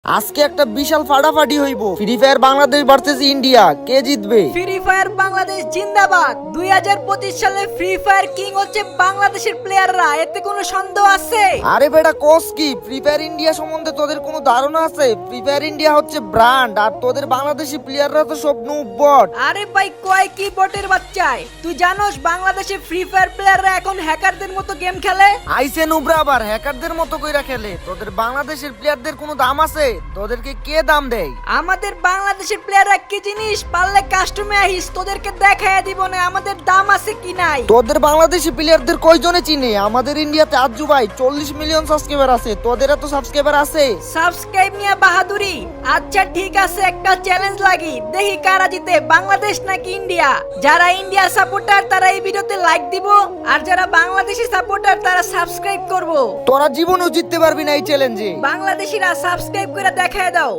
আজকে একটা বিশাল ফাটাফাটি হইব। Free Fire Bangladesh versus India, কে জিতবে? ফ্রি ফায়ার বাংলাদেশ জিন্দাবাদ। 2025 সালে ফ্রি ফায়ার কিং হচ্ছে বাংলাদেশের প্লেয়াররা, এতে কোনো সন্দেহ আছে? আরে বেটা কোস কি, ফ্রি ফায়ার ইন্ডিয়া সম্বন্ধে তোদের কোনো ধারণা আছে? ফ্রি ফায়ার ইন্ডিয়া হচ্ছে ব্র্যান্ড, আর তোদের বাংলাদেশি প্লেয়াররা তো সব নুবট। আরে ভাই কয় কি বটের বাচ্চায়, তুই জানোস বাংলাদেশে ফ্রি ফায়ার প্লেয়াররা এখন হ্যাকারদের মতো গেম খেলে? আইসে নুবরা আবার হ্যাকারদের মতো কইরা খেলে। তোদের বাংলাদেশের প্লেয়ারদের কোনো দাম আছে? তোদেরকে কে দাম দেয়? আমাদের বাংলাদেশের প্লেয়াররা কি জিনিস, পারলে কাস্টমে আহিস, তোদেরকে দেখায় দিব না আমাদের দাম আছে কি নাই। তোদের বাংলাদেশি প্লেয়ারদের কয়জনে চিনে? আমাদের ইন্ডিয়াতে আজু ভাই 40 মিলিয়ন সাবস্ক্রাইবার আছে, তোদের এত সাবস্ক্রাইবার আছে? সাবস্ক্রাইব নিয়ে বাহাদুরি। আচ্ছা ঠিক আছে, একটা চ্যালেঞ্জ লাগি, দেখি কারা জিতে, বাংলাদেশ নাকি ইন্ডিয়া। যারা ইন্ডিয়া সাপোর্টার তারা এই ভিডিওতে লাইক দিব, আর যারা বাংলাদেশি সাপোর্টার তারা সাবস্ক্রাইব করব। তোরা জীবনেও জিততে পারবি না এই চ্যালেঞ্জে। বাংলাদেশিরা সাবস্ক্রাইব করে দেখায় দাও।